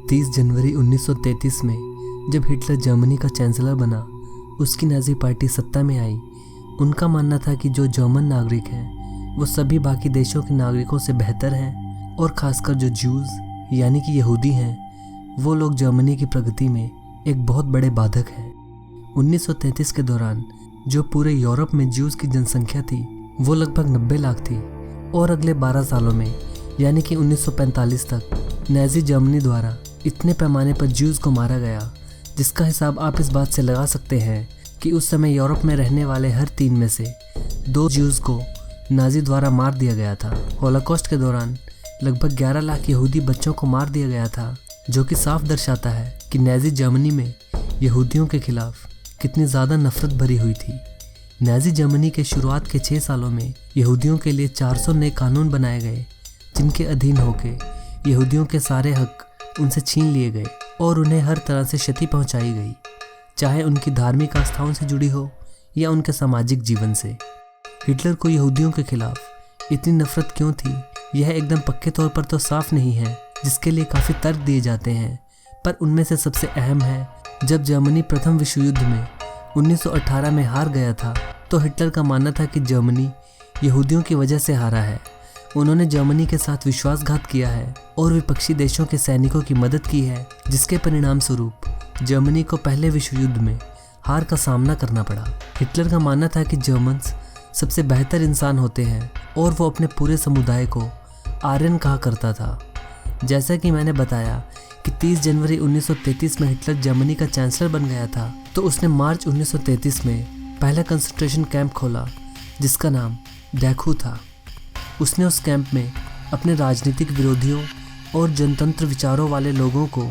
30 जनवरी 1933 में जब Hitler Germany का चांसलर बना, उसकी नाजी पार्टी सत्ता में आई। उनका मानना था कि जो जर्मन नागरिक हैं वो सभी बाकी देशों के नागरिकों से बेहतर हैं और ख़ासकर जो ज्यूज़ यानी कि यहूदी हैं वो लोग जर्मनी की प्रगति में एक बहुत बड़े बाधक हैं। 1933 के दौरान जो पूरे यूरोप में ज्यूज़ की जनसंख्या थी वो लगभग 90 लाख थी और अगले 12 सालों में यानी कि 1945 तक नाजी जर्मनी द्वारा इतने पैमाने पर ज्यूज़ को मारा गया जिसका हिसाब आप इस बात से लगा सकते हैं कि उस समय यूरोप में रहने वाले हर 3 में से 2 ज्यूज़ को नाजी द्वारा मार दिया गया था। होलोकॉस्ट के दौरान लगभग 11 लाख यहूदी बच्चों को मार दिया गया था, जो कि साफ दर्शाता है कि नाजी जर्मनी में यहूदियों के खिलाफ कितनी ज़्यादा नफरत भरी हुई थी। नाजी जर्मनी के शुरुआत के 6 सालों में यहूदियों के लिए 400 नए कानून बनाए गए, जिनके अधीन होकर यहूदियों के सारे हक उनसे छीन लिए गए और उन्हें हर तरह से क्षति पहुंचाई गई, चाहे उनकी धार्मिक आस्थाओं से जुड़ी हो या उनके सामाजिक जीवन से। हिटलर को यहूदियों के खिलाफ इतनी नफरत क्यों थी, यह एकदम पक्के तौर पर तो साफ नहीं है, जिसके लिए काफ़ी तर्क दिए जाते हैं। पर उनमें से सबसे अहम है, जब जर्मनी प्रथम विश्व युद्ध में 1918 में हार गया था तो हिटलर का मानना था कि जर्मनी यहूदियों की वजह से हारा है। उन्होंने जर्मनी के साथ विश्वासघात किया है और विपक्षी देशों के सैनिकों की मदद की है, जिसके परिणाम स्वरूप जर्मनी को पहले विश्व युद्ध में हार का सामना करना पड़ा। हिटलर का मानना था कि जर्मन्स सबसे बेहतर इंसान होते हैं और वो अपने पूरे समुदाय को आर्यन कहा करता था। जैसा कि मैंने बताया कि 30 जनवरी 1933 में हिटलर जर्मनी का चांसलर बन गया था, तो उसने मार्च 1933 में पहला कंसंट्रेशन कैंप खोला जिसका नाम डैखू था। उसने उस कैंप में अपने राजनीतिक विरोधियों और जनतंत्र विचारों वाले लोगों को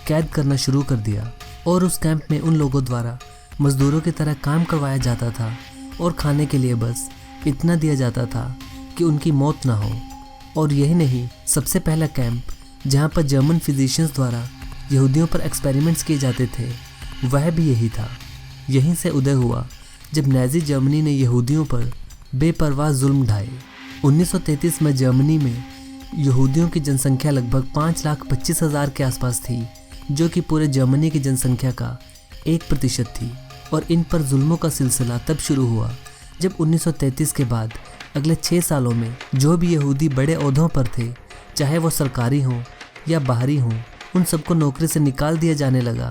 कैद करना शुरू कर दिया और उस कैंप में उन लोगों द्वारा मजदूरों की तरह काम करवाया जाता था और खाने के लिए बस इतना दिया जाता था कि उनकी मौत ना हो। और यही नहीं, सबसे पहला कैंप जहाँ पर जर्मन फिजिशियंस द्वारा यहूदियों पर एक्सपेरिमेंट्स किए जाते थे वह भी यही था। यहीं से उदय हुआ जब नाजी जर्मनी ने यहूदियों पर बेपरवाह जुल्म ढाए। 1933 में जर्मनी में यहूदियों की जनसंख्या लगभग 5,25,000 के आसपास थी, जो कि पूरे जर्मनी की जनसंख्या का 1% थी। और इन पर जुल्मों का सिलसिला तब शुरू हुआ जब 1933 के बाद अगले 6 सालों में जो भी यहूदी बड़े ओहदों पर थे, चाहे वो सरकारी हों या बाहरी हों, उन सबको नौकरी से निकाल दिया जाने लगा।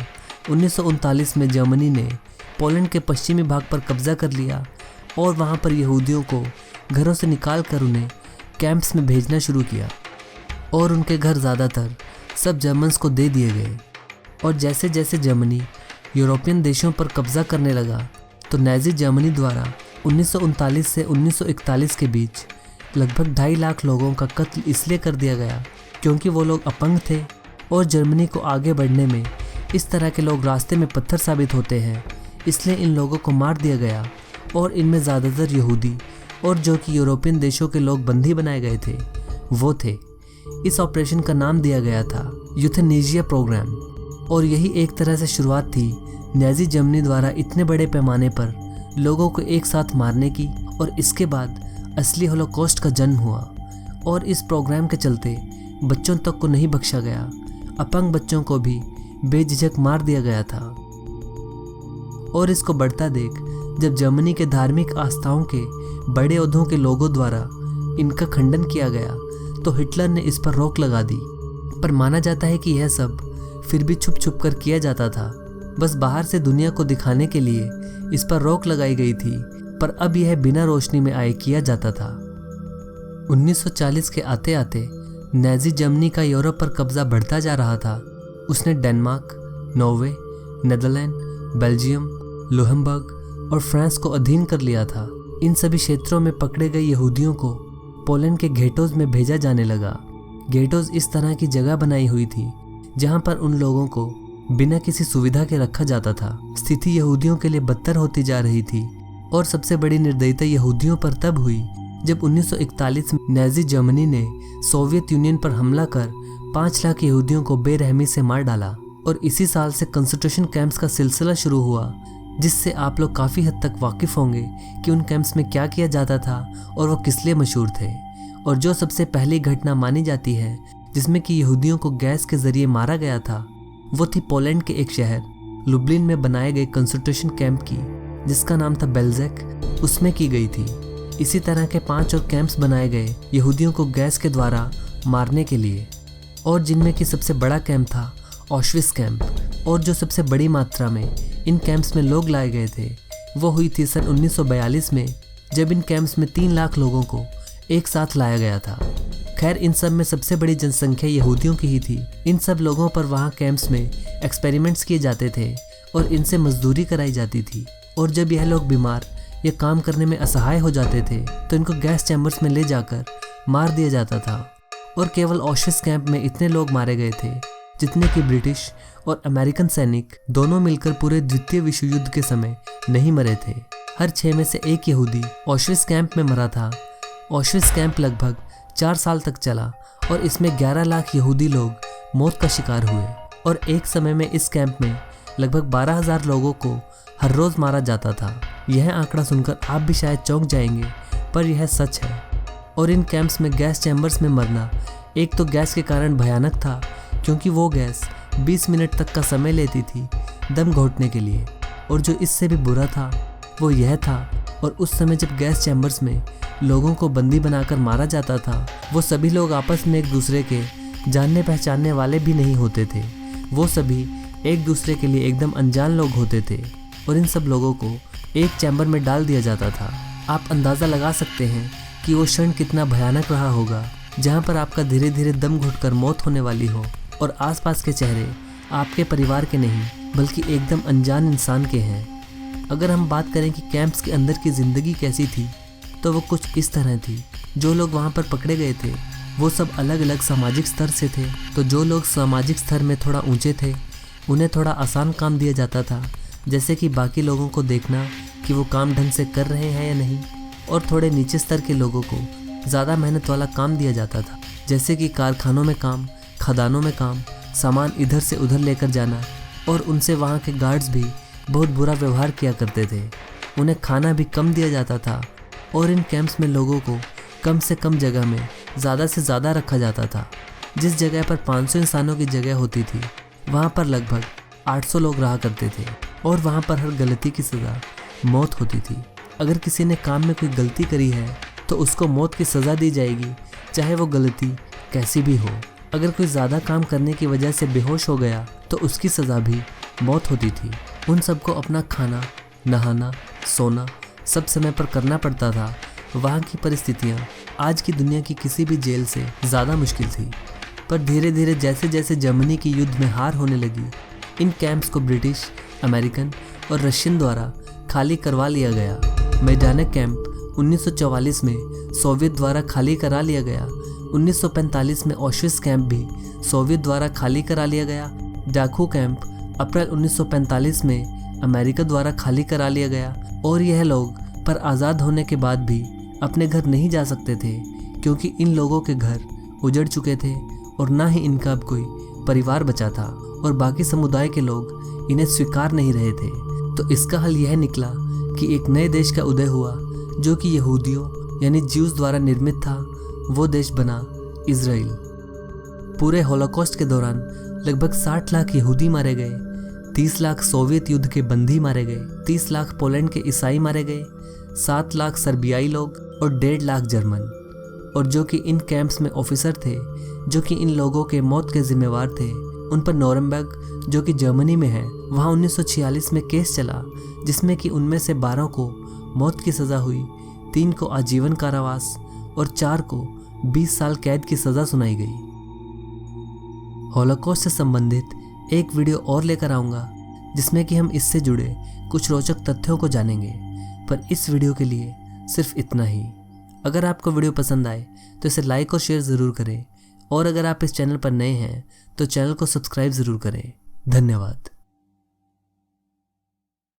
1939 में जर्मनी ने पोलैंड के पश्चिमी भाग पर कब्जा कर लिया और वहाँ पर यहूदियों को घरों से निकाल कर उन्हें कैंप्स में भेजना शुरू किया और उनके घर ज़्यादातर सब जर्मन्स को दे दिए गए। और जैसे जैसे जर्मनी यूरोपियन देशों पर कब्जा करने लगा तो नाजी जर्मनी द्वारा 1939 से 1941 के बीच लगभग 2.5 लाख लोगों का कत्ल इसलिए कर दिया गया क्योंकि वो लोग अपंग थे और जर्मनी को आगे बढ़ने में इस तरह के लोग रास्ते में पत्थर साबित होते हैं, इसलिए इन लोगों को मार दिया गया और इनमें ज़्यादातर यहूदी और जो कि यूरोपियन देशों के लोग बंदी बनाए गए थे वो थे। इस ऑपरेशन का नाम दिया गया था यूथेनेशिया प्रोग्राम और यही एक तरह से शुरुआत थी नाजी जर्मनी द्वारा इतने बड़े पैमाने पर लोगों को एक साथ मारने की। और इसके बाद असली होलोकॉस्ट का जन्म हुआ और इस प्रोग्राम के चलते बच्चों तक को नहीं बख्शा गया, अपंग बच्चों को भी बेझिझक मार दिया गया था। और इसको बढ़ता देख जब जर्मनी के धार्मिक आस्थाओं के बड़े ओहदों के लोगों द्वारा इनका खंडन किया गया तो हिटलर ने इस पर रोक लगा दी। पर माना जाता है कि यह सब फिर भी छुप छुप कर किया जाता था, बस बाहर से दुनिया को दिखाने के लिए इस पर रोक लगाई गई थी, पर अब यह बिना रोशनी में आए किया जाता था। 1940 के आते आते नाजी जर्मनी का यूरोप पर कब्जा बढ़ता जा रहा था। उसने Denmark, Norway, Netherlands, Belgium, Luxembourg और फ्रांस को अधीन कर लिया था। इन सभी क्षेत्रों में पकड़े गए यहूदियों को पोलैंड के घेटोज में भेजा जाने लगा। घेटोज इस तरह की जगह बनाई हुई थी जहां पर उन लोगों को बिना किसी सुविधा के रखा जाता था। स्थिति यहूदियों के लिए बदतर होती जा रही थी और सबसे बड़ी निर्दयता यहूदियों पर तब हुई जब 1941 में नाजी जर्मनी ने सोवियत यूनियन पर हमला कर 5 लाख यहूदियों को बेरहमी से मार डाला। और इसी साल से कंसंट्रेशन कैंप्स का सिलसिला शुरू हुआ, जिससे आप लोग काफ़ी हद तक वाकिफ़ होंगे कि उन कैंप्स में क्या किया जाता था और वो किस लिए मशहूर थे। और जो सबसे पहली घटना मानी जाती है जिसमें कि यहूदियों को गैस के जरिए मारा गया था, वो थी पोलैंड के एक शहर लुब्लिन में बनाए गए कंसंट्रेशन कैंप की, जिसका नाम था बेल्जेक, उसमें की गई थी। इसी तरह के 5 और कैंप्स बनाए गए यहूदियों को गैस के द्वारा मारने के लिए, और जिनमें कि सबसे बड़ा कैंप था ऑश्विट्ज़ कैंप। और जो सबसे बड़ी मात्रा में इन कैंप्स में लोग लाए गए थे वो हुई थी सन 1942 में, जब इन कैंप्स में 3 लाख लोगों को एक साथ लाया गया था। खैर, इन सब में सबसे बड़ी जनसंख्या यहूदियों की ही थी। इन सब लोगों पर वहाँ कैंप्स में एक्सपेरिमेंट्स किए जाते थे और इनसे मजदूरी कराई जाती थी। और जब यह लोग बीमार या काम करने में असहाय हो जाते थे तो इनको गैस चैम्बर्स में ले जाकर मार दिया जाता था। और केवल ऑश्विट्ज़ कैंप में इतने लोग मारे गए थे जितने कि ब्रिटिश और अमेरिकन सैनिक दोनों मिलकर पूरे द्वितीय विश्व युद्ध के समय नहीं मरे थे। हर 6 में से 1 यहूदी ऑश्विट्ज़ कैंप में मरा था। ऑश्विट्ज़ कैंप लगभग 4 साल तक चला और इसमें 11 लाख यहूदी लोग मौत का शिकार हुए। और एक समय में इस कैंप में लगभग 12,000 लोगों को हर रोज़ मारा जाता था। यह आंकड़ा सुनकर आप भी शायद चौंक जाएंगे, पर यह सच है। और इन कैंप्स में गैस चैम्बर्स में मरना एक तो गैस के कारण भयानक था, क्योंकि वो गैस 20 मिनट तक का समय लेती थी दम घोटने के लिए। और जो इससे भी बुरा था वो यह था, और उस समय जब गैस चैम्बर्स में लोगों को बंदी बनाकर मारा जाता था, वो सभी लोग आपस में एक दूसरे के जानने पहचानने वाले भी नहीं होते थे। वो सभी एक दूसरे के लिए एकदम अनजान लोग होते थे और इन सब लोगों को एक चैम्बर में डाल दिया जाता था। आप अंदाज़ा लगा सकते हैं कि वो क्षण कितना भयानक रहा होगा, जहाँ पर आपका धीरे धीरे दम घुटकर मौत होने वाली हो और आसपास के चेहरे आपके परिवार के नहीं बल्कि एकदम अनजान इंसान के हैं। अगर हम बात करें कि कैंप्स के अंदर की ज़िंदगी कैसी थी, तो वो कुछ इस तरह थी। जो लोग वहाँ पर पकड़े गए थे वो सब अलग अलग सामाजिक स्तर से थे। तो जो लोग सामाजिक स्तर में थोड़ा ऊंचे थे उन्हें थोड़ा आसान काम दिया जाता था, जैसे कि बाकी लोगों को देखना कि वो काम ढंग से कर रहे हैं या नहीं। और थोड़े नीचे स्तर के लोगों को ज़्यादा मेहनत वाला काम दिया जाता था, जैसे कि कारखानों में काम, खदानों में काम, सामान इधर से उधर लेकर जाना। और उनसे वहाँ के गार्ड्स भी बहुत बुरा व्यवहार किया करते थे। उन्हें खाना भी कम दिया जाता था और इन कैंप्स में लोगों को कम से कम जगह में ज़्यादा से ज़्यादा रखा जाता था। जिस जगह पर 500 इंसानों की जगह होती थी वहाँ पर लगभग 800 लोग रहा करते थे। और वहाँ पर हर गलती की सज़ा मौत होती थी। अगर किसी ने काम में कोई गलती करी है तो उसको मौत की सज़ा दी जाएगी, चाहे वो गलती कैसी भी हो। अगर कोई ज़्यादा काम करने की वजह से बेहोश हो गया तो उसकी सज़ा भी मौत होती थी। उन सबको अपना खाना, नहाना, सोना सब समय पर करना पड़ता था। वहाँ की परिस्थितियाँ आज की दुनिया की किसी भी जेल से ज़्यादा मुश्किल थी। पर धीरे धीरे जैसे जैसे जर्मनी की युद्ध में हार होने लगी, इन कैंप्स को ब्रिटिश, अमेरिकन और रशियन द्वारा खाली करवा लिया गया। मैदानिक कैंप 1944 में सोवियत द्वारा खाली करा लिया गया। 1945 में ऑश्विट्ज़ कैंप भी सोवियत द्वारा खाली करा लिया गया। डाकू कैंप अप्रैल 1945 में अमेरिका द्वारा खाली करा लिया गया। और यह लोग पर आज़ाद होने के बाद भी अपने घर नहीं जा सकते थे, क्योंकि इन लोगों के घर उजड़ चुके थे और ना ही इनका अब कोई परिवार बचा था और बाकी समुदाय के लोग इन्हें स्वीकार नहीं रहे थे। तो इसका हल यह निकला कि एक नए देश का उदय हुआ जो कि यहूदियों यानी ज्यूज़ द्वारा निर्मित था। वो देश बना इजराइल। पूरे होलोकॉस्ट के दौरान लगभग 60 लाख यहूदी मारे गए, 30 लाख सोवियत युद्ध के बंदी मारे गए, 30 लाख पोलैंड के ईसाई मारे गए, 7 लाख सर्बियाई लोग और 1.5 लाख जर्मन। और जो कि इन कैंप्स में ऑफिसर थे जो कि इन लोगों के मौत के जिम्मेवार थे, उन पर नोरेम्बर्ग जो कि जर्मनी में है, वहाँ 1946 में केस चला, जिसमें कि उनमें से 12 को मौत की सज़ा हुई, 3 को आजीवन कारावास और 4 को 20 साल कैद की सज़ा सुनाई गई। हॉलोकॉस्ट से संबंधित एक वीडियो और लेकर आऊँगा जिसमें कि हम इससे जुड़े कुछ रोचक तथ्यों को जानेंगे। पर इस वीडियो के लिए सिर्फ इतना ही। अगर आपको वीडियो पसंद आए तो इसे लाइक और शेयर ज़रूर करें, और अगर आप इस चैनल पर नए हैं तो चैनल को सब्सक्राइब ज़रूर करें। धन्यवाद।